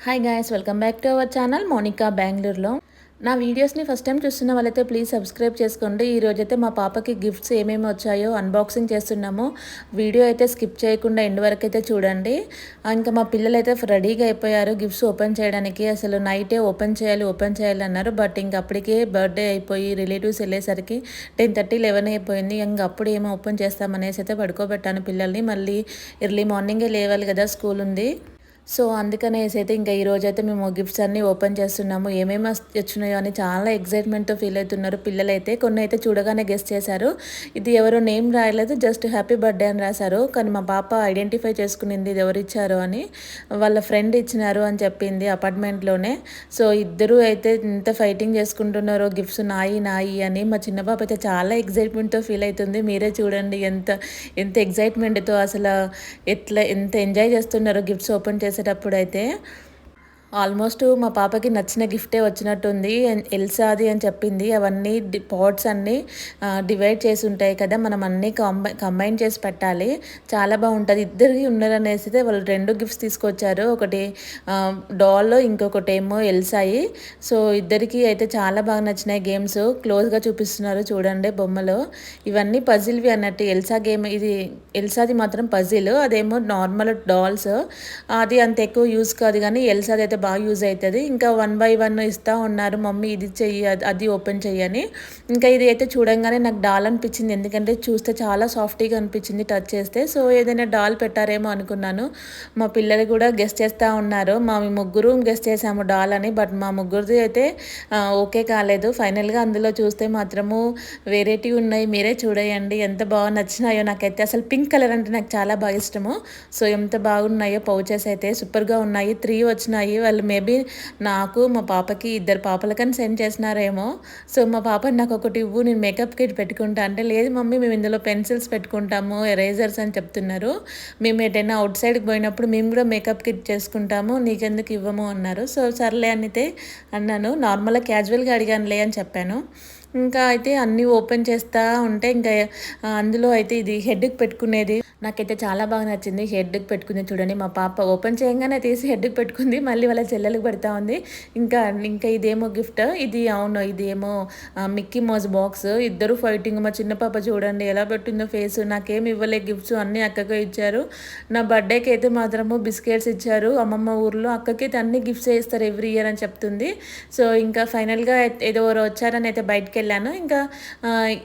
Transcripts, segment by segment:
Hi guys, welcome back to our channel Monika బెంగళూరులో. నా వీడియోస్ని ఫస్ట్ టైం చూస్తున్న వాళ్ళైతే ప్లీజ్ సబ్స్క్రైబ్ చేసుకోండి. ఈరోజైతే మా పాపకి గిఫ్ట్స్ ఏమేమి వచ్చాయో అన్బాక్సింగ్ చేస్తున్నాము. వీడియో అయితే స్కిప్ చేయకుండా ఎండ్ వరకు అయితే చూడండి. ఇంకా మా పిల్లలు అయితే రెడీగా అయిపోయారు గిఫ్ట్స్ ఓపెన్ చేయడానికి. అసలు నైటే ఓపెన్ చేయాలి అన్నారు. బట్ ఇంక అప్పటికే బర్త్డే అయిపోయి రిలేటివ్స్ వెళ్ళేసరికి 10:30, 11 అయిపోయింది. ఇంక అప్పుడు ఏమో ఓపెన్ చేస్తామనేసి అయితే పడుకోబెట్టాను పిల్లల్ని. మళ్ళీ ఎర్లీ మార్నింగే లేవాలి కదా, స్కూల్ ఉంది. సో అందుకనేసి అయితే ఇంకా ఈరోజైతే మేము గిఫ్ట్స్ అన్నీ ఓపెన్ చేస్తున్నాము. ఏమేమి వచ్చినాయో అని చాలా ఎక్సైట్మెంట్తో ఫీల్ అవుతున్నారు పిల్లలైతే. కొన్ని అయితే చూడగానే గెస్ చేశారు. ఇది ఎవరో నేమ్ రాయలేదు, జస్ట్ హ్యాపీ బర్త్డే అని రాశారు. కానీ మా పాప ఐడెంటిఫై చేసుకునింది ఇది ఎవరు ఇచ్చారు అని. వాళ్ళ ఫ్రెండ్ ఇచ్చినారు అని చెప్పింది అపార్ట్మెంట్లోనే. సో ఇద్దరు అయితే ఇంత ఫైటింగ్ చేసుకుంటున్నారో గిఫ్ట్స్ నాయి నాయి అని. మా చిన్న పాప అయితే చాలా ఎక్సైట్మెంట్తో ఫీల్ అవుతుంది. మీరే చూడండి ఎంత ఎంత ఎక్సైట్మెంట్తో అసలు ఎంత ఎంజాయ్ చేస్తున్నారో గిఫ్ట్స్ ఓపెన్ చేసేటప్పుడు అయితే. ఆల్మోస్ట్ మా పాపకి నచ్చిన గిఫ్టే వచ్చినట్టుంది. ఎల్సాది అని చెప్పింది. అవన్నీ పాట్స్ అన్నీ డివైడ్ చేసి ఉంటాయి కదా, మనం అన్నీ కంబైన్ చేసి పెట్టాలి. చాలా బాగుంటుంది. ఇద్దరికి ఉన్నారనేసి వాళ్ళు 2 గిఫ్ట్స్ తీసుకొచ్చారు. ఒకటి డాల్, ఇంకొకటి ఏమో ఎల్సాయి. సో ఇద్దరికి అయితే చాలా బాగా నచ్చినాయి గేమ్స్. క్లోజ్గా చూపిస్తున్నారు చూడండి బొమ్మలో. ఇవన్నీ పజిల్వి అన్నట్టు. ఎల్సా గేమ్ ఇది, ఎల్సాది మాత్రం పజిల్, అదేమో నార్మల్ డాల్స్. అది అంత ఎక్కువ యూజ్ కాదు, కానీ ఎల్సాది అయితే బాగా యూజ్ అవుతుంది. ఇంకా 1 by 1 ఇస్తూ ఉన్నారు, మమ్మీ ఇది చెయ్యి అది ఓపెన్ చెయ్యని. ఇంకా ఇది అయితే చూడంగానే నాకు డాల్ అనిపించింది, ఎందుకంటే చూస్తే చాలా సాఫ్ట్గా అనిపించింది టచ్ చేస్తే. సో ఏదైనా డాల్ పెట్టారేమో అనుకున్నాను. మా పిల్లలు కూడా గెస్ట్ చేస్తూ ఉన్నారు. మా ముగ్గురు గెస్ట్ చేసాము డాల్ అని. బట్ మా ముగ్గురిది అయితే ఓకే కాలేదు. ఫైనల్గా అందులో చూస్తే మాత్రము వెరైటీ ఉన్నాయి. మీరే చూడండి ఎంత బాగా నచ్చినాయో. నాకైతే అసలు పింక్ కలర్ అంటే నాకు చాలా బాగా ఇష్టము. సో ఎంత బాగున్నాయో పౌచెస్ అయితే సూపర్గా ఉన్నాయి. 3 వచ్చినాయి. వాళ్ళు మేబీ నాకు మా పాపకి, 2 పాపలకని సెండ్ చేసినారేమో. సో మా పాప నాకు ఒకటి ఇవ్వు, నేను మేకప్ కిట్ పెట్టుకుంటా అంటే, లేదు మమ్మీ మేము ఇందులో పెన్సిల్స్ పెట్టుకుంటాము, ఎరేజర్స్ అని చెప్తున్నారు. మేము ఎటైనా అవుట్ సైడ్కి పోయినప్పుడు మేము కూడా మేకప్ కిట్ చేసుకుంటాము, నీకెందుకు ఇవ్వము అన్నారు. సో సర్లే అనితే అన్నాను. నార్మల్గా క్యాజువల్గా అడిగానులే అని చెప్పాను. ఇంకా అయితే అన్నీ ఓపెన్ చేస్తూ ఉంటే ఇంకా అందులో అయితే ఇది హెడ్కి పెట్టుకునేది నాకైతే చాలా బాగా నచ్చింది. హెడ్కి పెట్టుకుంది చూడండి. మా పాప ఓపెన్ చేయగానే తీసి హెడ్కి పెట్టుకుంది, మళ్ళీ వాళ్ళ చెల్లెలకు పెడతా ఉంది. ఇంకా ఇంకా ఇదేమో గిఫ్ట్, ఇది అవును ఇదేమో మిక్కీ మౌస్ బాక్స్. ఇద్దరు ఫైటింగ్. మా చిన్న పాప చూడండి ఎలా పెట్టిందో ఫేస్. నాకేమి ఇవ్వలే గిఫ్ట్స్, అన్నీ అక్కకే ఇచ్చారు. నా బర్త్డేకి అయితే మాత్రము బిస్కెట్స్ ఇచ్చారు అమ్మమ్మ ఊర్లో. అక్కకి అయితే అన్ని గిఫ్ట్స్ ఇస్తారు ఎవ్రీ ఇయర్ అని చెప్తుంది. సో ఇంకా ఫైనల్గా ఏదో వచ్చారని అయితే బయటకు వెళ్ళాను. ఇంకా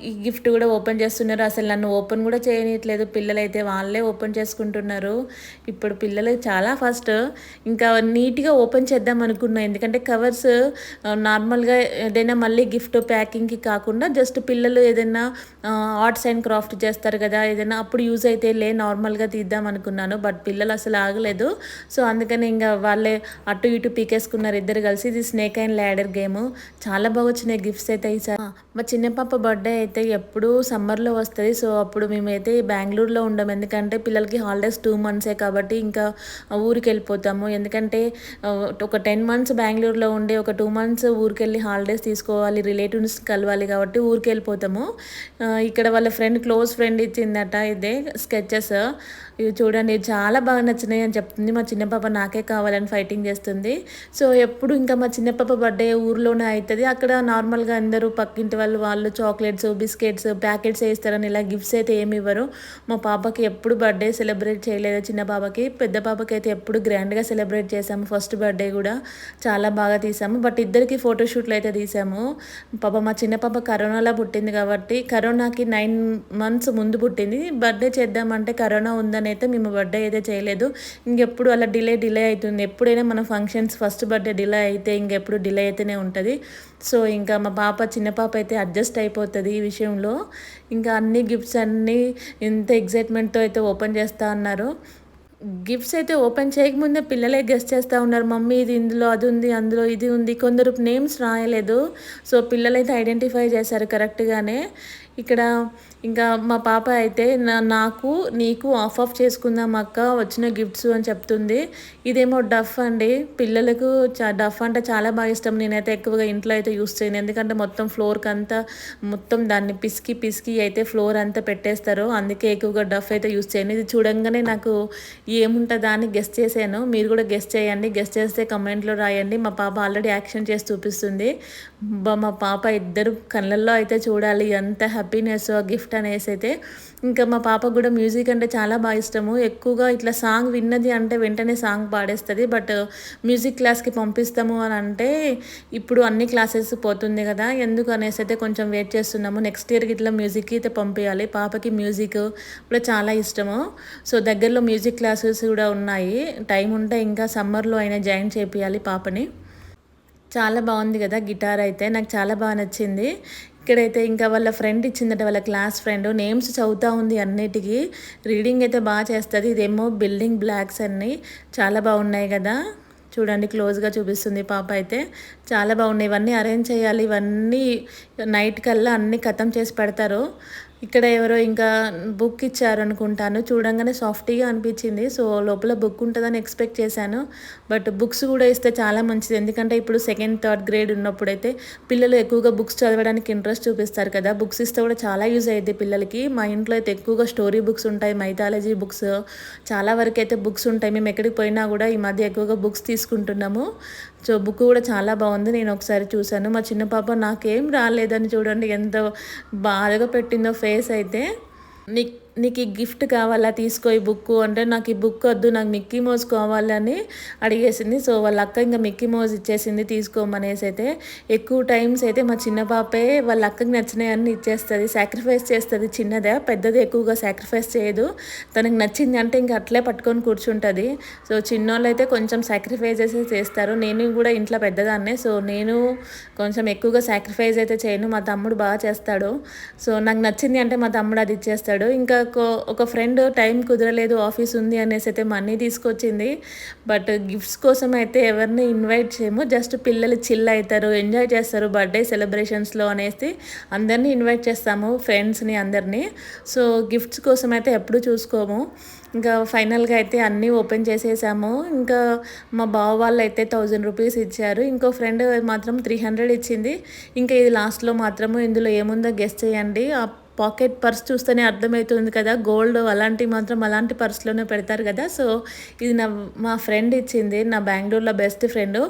ఈ గిఫ్ట్ కూడా ఓపెన్ చేస్తున్నారు. అసలు నన్ను ఓపెన్ కూడా చేయనట్లేదు పిల్లలైతే, వాళ్ళే ఓపెన్ చేసుకుంటున్నారు. ఇప్పుడు పిల్లలు చాలా ఫాస్ట్. ఇంకా నీట్గా ఓపెన్ చేద్దాం అనుకున్నా, ఎందుకంటే కవర్స్ నార్మల్గా ఏదైనా మళ్ళీ గిఫ్ట్ ప్యాకింగ్కి కాకుండా జస్ట్ పిల్లలు ఏదైనా ఆర్ట్స్ అండ్ క్రాఫ్ట్ చేస్తారు కదా, ఏదైనా అప్పుడు యూజ్ అయితే నార్మల్గా తీద్దాం అనుకున్నాను. బట్ పిల్లలు అసలు ఆగలేదు. సో అందుకని ఇంకా వాళ్ళే అటు ఇటు పీకేసుకున్నారు ఇద్దరు కలిసి. ఇది స్నేక్ అండ్ ల్యాడర్ గేమ్. చాలా బాగా వచ్చినాయి గిఫ్ట్స్ అయితే ఈసారి. మా చిన్న పాప బర్త్డే అయితే ఎప్పుడు సమ్మర్లో వస్తుంది. సో అప్పుడు మేమైతే బెంగళూరులో ఉండము, ఎందుకంటే పిల్లలకి హాలిడేస్ 2 months కాబట్టి ఇంకా ఊరికి వెళ్ళిపోతాము. ఎందుకంటే ఒక 10 months బెంగళూరులో ఉండి ఒక 2 months ఊరికి వెళ్ళి హాలిడేస్ తీసుకోవాలి, రిలేటివ్స్ కలవాలి కాబట్టి ఊరికి వెళ్ళిపోతాము. ఇక్కడ వాళ్ళ క్లోజ్ ఫ్రెండ్ ఇచ్చిందట ఇదే స్కెచెస్. ఇవి చూడండి చాలా బాగా నచ్చినాయి అని చెప్తుంది. మా చిన్న పాప నాకే కావాలని ఫైటింగ్ చేస్తుంది. సో ఎప్పుడు ఇంకా మా చిన్న పాప బర్త్డే ఊర్లోనే అవుతుంది. అక్కడ నార్మల్గా అందరూ పక్కింటి వాళ్ళు చాక్లెట్స్, బిస్కెట్స్ ప్యాకెట్స్ వేస్తారని ఇలా గిఫ్ట్స్ అయితే ఏమి ఇవ్వరు. మా పాపకి ఎప్పుడు బర్త్డే సెలబ్రేట్ చేయలేదు. చిన్న పాపకి, పెద్ద పాపకి అయితే ఎప్పుడు గ్రాండ్గా సెలబ్రేట్ చేసాము. ఫస్ట్ బర్త్డే కూడా చాలా బాగా తీసాము. బట్ ఇద్దరికి ఫోటోషూట్లు అయితే తీసాము. మా చిన్న పాప కరోనాలో పుట్టింది కాబట్టి, కరోనాకి 9 months ముందు పుట్టింది. బర్త్డే చేద్దామంటే కరోనా ఉందని అయితే మేము బర్త్డే అయితే చేయలేదు. ఇంకెప్పుడు అలా డిలే అవుతుంది. ఎప్పుడైనా మన ఫంక్షన్స్ ఫస్ట్ బర్త్డే డిలే అయితే ఇంకెప్పుడు డిలే అయితేనే ఉంటుంది. సో ఇంకా మా పాప, చిన్న పాప అయితే అడ్జస్ట్ అయిపోతుంది ఈ విషయంలో. ఇంకా అన్ని గిఫ్ట్స్ అన్నీ ఎంత ఎగ్జైట్మెంట్తో అయితే ఓపెన్ చేస్తూ ఉన్నారు. గిఫ్ట్స్ అయితే ఓపెన్ చేయకముందే పిల్లలే గెస్ట్ చేస్తూ ఉన్నారు, మమ్మీ ఇది ఇందులో అది ఉంది, అందులో ఇది ఉంది. కొందరు నేమ్స్ రాయలేదు. సో పిల్లలైతే ఐడెంటిఫై చేశారు కరెక్ట్గానే. ఇక్కడ ఇంకా మా పాప అయితే నాకు నీకు ఆఫ్ చేసుకుందాం అక్క వచ్చిన గిఫ్ట్స్ అని చెప్తుంది. ఇదేమో డఫ్ అండి. పిల్లలకు డఫ్ అంటే చాలా బాగా ఇష్టం. నేనైతే ఎక్కువగా ఇంట్లో అయితే యూస్ చేయను, ఎందుకంటే మొత్తం ఫ్లోర్కి అంతా మొత్తం దాన్ని పిసికి పిసికి అయితే ఫ్లోర్ అంతా పెట్టేస్తారు. అందుకే ఎక్కువగా డఫ్ అయితే యూస్ చేయను. ఇది చూడంగానే నాకు ఏముంటుందా అని గెస్ట్ చేశాను. మీరు కూడా గెస్ట్ చేయండి. గెస్ట్ చేస్తే కమెంట్లో రాయండి. మా పాప ఆల్రెడీ యాక్షన్ చేసి చూపిస్తుంది. మా పాప ఇద్దరు కళ్ళల్లో అయితే చూడాలి ఎంత హ్యాపీనెస్ గిఫ్ట్ అనేసి అయితే. ఇంకా మా పాపకు కూడా మ్యూజిక్ అంటే చాలా బాగా ఇష్టము. ఎక్కువగా ఇట్లా సాంగ్ విన్నది అంటే వెంటనే సాంగ్ పాడేస్తుంది. బట్ మ్యూజిక్ క్లాస్కి పంపిస్తాము అని అంటే ఇప్పుడు అన్ని క్లాసెస్ పోతుంది కదా, ఎందుకు అనేసి అయితే కొంచెం వెయిట్ చేస్తున్నాము. నెక్స్ట్ ఇయర్కి ఇట్లా మ్యూజిక్కి అయితే పంపించాలి. పాపకి మ్యూజిక్ కూడా చాలా ఇష్టము. సో దగ్గరలో మ్యూజిక్ క్లాసెస్ కూడా ఉన్నాయి. టైం ఉంటే ఇంకా సమ్మర్లో అయినా జాయిన్ చేపియాలి పాపని. చాలా బాగుంది కదా గిటార్ అయితే, నాకు చాలా బాగా నచ్చింది. ఇక్కడైతే ఇంకా వాళ్ళ ఫ్రెండ్ ఇచ్చిందట, వాళ్ళ క్లాస్ ఫ్రెండ్ నేమ్స్ చదువుతూ ఉంది. అన్నిటికీ రీడింగ్ అయితే బాగా చేస్తుంది. ఇదేమో బిల్డింగ్ బ్లాక్స్ అన్నీ చాలా బాగున్నాయి కదా, చూడండి క్లోజ్గా చూపిస్తుంది పాప అయితే. చాలా బాగున్నాయి. ఇవన్నీ అరేంజ్ చేయాలి. ఇవన్నీ నైట్ కల్లా అన్నీ ఖతం చేసి పెడతారు. ఇక్కడ ఎవరో ఇంకా బుక్ ఇచ్చారు అనుకుంటాను. చూడంగానే సాఫ్ట్గా అనిపించింది. సో లోపల బుక్ ఉంటుందని ఎక్స్పెక్ట్ చేశాను. బట్ బుక్స్ కూడా ఇస్తే చాలా మంచిది, ఎందుకంటే ఇప్పుడు సెకండ్ థర్డ్ గ్రేడ్ ఉన్నప్పుడైతే పిల్లలు ఎక్కువగా బుక్స్ చదవడానికి ఇంట్రెస్ట్ చూపిస్తారు కదా. బుక్స్ ఇస్తే కూడా చాలా యూజ్ అయ్యింది పిల్లలకి. మా ఇంట్లో అయితే ఎక్కువగా స్టోరీ బుక్స్ ఉంటాయి, మైథాలజీ బుక్స్ చాలా వరకు అయితే బుక్స్ ఉంటాయి. మేము ఎక్కడికి పోయినా కూడా ఈ మధ్య ఎక్కువగా బుక్స్ తీసుకుంటున్నాము. సో బుక్ కూడా చాలా బాగుంది. నేను ఒకసారి చూశాను. మా చిన్న పాప నాకేం రాలేదని చూడండి ఎంత బాధగా పెట్టిందో ఫేస్ అయితే. నీకు ఈ గిఫ్ట్ కావాలా, తీసుకో ఈ బుక్ అంటే, నాకు ఈ బుక్ వద్దు, నాకు మిక్కీ మౌస్ కావాలని అడిగేసింది. సో వాళ్ళ అక్క ఇంకా మిక్కీ మౌస్ ఇచ్చేసింది తీసుకోమనేసి అయితే. ఎక్కువ టైమ్స్ అయితే మా చిన్న పాపే వాళ్ళ అక్కకి నచ్చినాయన్నీ ఇచ్చేస్తుంది, సాక్రిఫైస్ చేస్తుంది. చిన్నదే పెద్దది ఎక్కువగా సాక్రిఫైస్ చేయదు. తనకు నచ్చింది అంటే ఇంకా అట్లే పట్టుకొని కూర్చుంటుంది. సో చిన్నోళ్ళు అయితే కొంచెం సాక్రిఫైజెస్ చేస్తారు. నేను కూడా ఇంట్లో పెద్దదాన్నే, సో నేను కొంచెం ఎక్కువగా సాక్రిఫైస్ అయితే చేయను. మా తమ్ముడు బాగా చేస్తాడు. సో నాకు నచ్చింది అంటే మా తమ్ముడు అది ఇచ్చేస్తాడు. ఇంకా ఒక ఫ్రెండ్ టైం కుదరలేదు, ఆఫీస్ ఉంది అనేసి అయితే మనీ తీసుకొచ్చింది. బట్ గిఫ్ట్స్ కోసం అయితే ఎవరిని ఇన్వైట్ చేయము. జస్ట్ పిల్లలు చిల్ అవుతారు, ఎంజాయ్ చేస్తారు బర్త్డే సెలబ్రేషన్స్లో అనేసి అందరినీ ఇన్వైట్ చేస్తాము, ఫ్రెండ్స్ని అందరినీ. సో గిఫ్ట్స్ కోసం అయితే ఎప్పుడు చూసుకోము. ఇంకా ఫైనల్గా అయితే అన్నీ ఓపెన్ చేసేసాము. ఇంకా మా బావ వాళ్ళు అయితే 1000 రూపీస్ ఇచ్చారు. ఇంకో ఫ్రెండ్ మాత్రం 300 ఇచ్చింది. ఇంకా ఇది లాస్ట్లో మాత్రము ఇందులో ఏముందో గెస్ చేయండి. పాకెట్ పర్స్ చూస్తేనే అర్థమవుతుంది కదా, గోల్డ్ అలాంటివి మాత్రం అలాంటి పర్స్లోనే పెడతారు కదా. సో ఇది మా ఫ్రెండ్ ఇచ్చింది, నా బెంగళూరులో బెస్ట్ ఫ్రెండ్.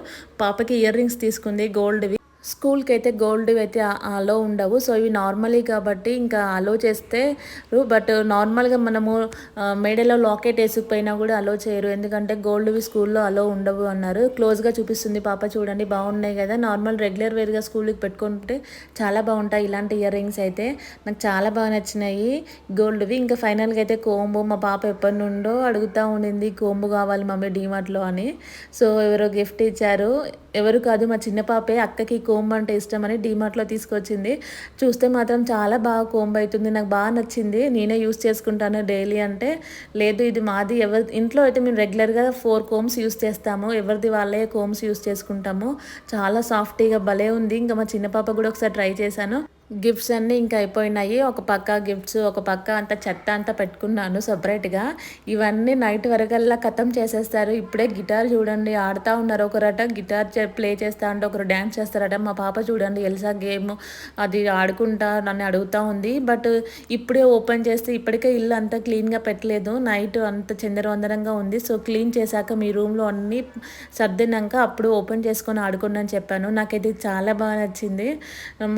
పాపకి ఇయర్ రింగ్స్ తీసుకుంది గోల్డ్వి. స్కూల్కి అయితే గోల్డ్ అయితే అలో ఉండవు. సో ఇవి నార్మలీ కాబట్టి ఇంకా అలో చేస్తే, బట్ నార్మల్గా మనము మేడలో లాకెట్ వేసుకుపోయినా కూడా అలో చేయరు, ఎందుకంటే గోల్డ్వి స్కూల్లో అలో ఉండవు అన్నారు. క్లోజ్గా చూపిస్తుంది పాప, చూడండి బాగున్నాయి కదా. నార్మల్ రెగ్యులర్ వేర్గా స్కూల్కి పెట్టుకుంటే చాలా బాగుంటాయి ఇలాంటి ఇయర్ రింగ్స్ అయితే. నాకు చాలా బాగా నచ్చినాయి గోల్డ్వి. ఇంకా ఫైనల్గా అయితే కోంబు, మా పాప ఎప్పటి నుండో అడుగుతూ ఉండింది కోంబు కావాలి మమ్మీ డీమార్ట్లో అని. సో ఎవరో గిఫ్ట్ ఇచ్చారు, ఎవరు కాదు మా చిన్న పాపే. అక్కకి కోంబ్ అంటే ఇష్టమని డీమార్ట్లో తీసుకొచ్చింది. చూస్తే మాత్రం చాలా బాగా కోంబ్ అవుతుంది, నాకు బాగా నచ్చింది. నేనే యూస్ చేసుకుంటాను డైలీ అంటే, లేదు ఇది మాది, ఎవరి ఇంట్లో అయితే మేము రెగ్యులర్గా 4 కోమ్స్ యూస్ చేస్తాము, ఎవరిది వాళ్ళే కోమ్స్ యూస్ చేసుకుంటాము. చాలా సాఫ్టీగా భలే ఉంది. ఇంకా మా చిన్న పాప కూడా ఒకసారి ట్రై చేశాను. గిఫ్ట్స్ అన్నీ ఇంకా అయిపోయినాయి. ఒక పక్క గిఫ్ట్స్, ఒక పక్క అంతా చెత్త అంతా పెట్టుకున్నాను సపరేట్గా. ఇవన్నీ నైట్ వరకల్లా ఖతం చేసేస్తారు. ఇప్పుడే గిటార్ చూడండి ఆడుతూ ఉన్నారు. ఒకరట గిటార్ ప్లే చేస్తా అంటే ఒకరు డ్యాన్స్ చేస్తారట. మా పాప చూడండి ఎల్సా గేమ్ అది ఆడుకుంటా నన్ను అడుగుతూ ఉంది. బట్ ఇప్పుడే ఓపెన్ చేస్తే, ఇప్పటికే ఇల్లు అంతా క్లీన్గా పెట్టలేదు, నైట్ అంత చిందరవందరంగా ఉంది. సో క్లీన్ చేశాక మీ రూమ్లో అన్నీ సర్దినాక అప్పుడు ఓపెన్ చేసుకొని ఆడుకోండి అని చెప్పాను. నాకైతే చాలా బాగా నచ్చింది.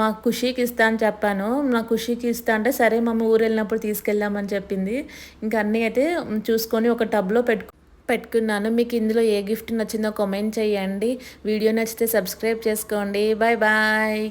మా ఖుషీకి ఇస్తా అని చెప్పాను. నా ఖుషీకి ఇస్తా అంటే సరే మమ్మీ ఊరు వెళ్ళినప్పుడు తీసుకెళ్దామని చెప్పింది. ఇంకా అన్నీ అయితే చూసుకొని ఒక టబ్లో పెట్టుకున్నాను. మీకు ఇందులో ఏ గిఫ్ట్ నచ్చిందో కామెంట్ చేయండి. వీడియో నచ్చితే సబ్స్క్రైబ్ చేసుకోండి. Bye bye.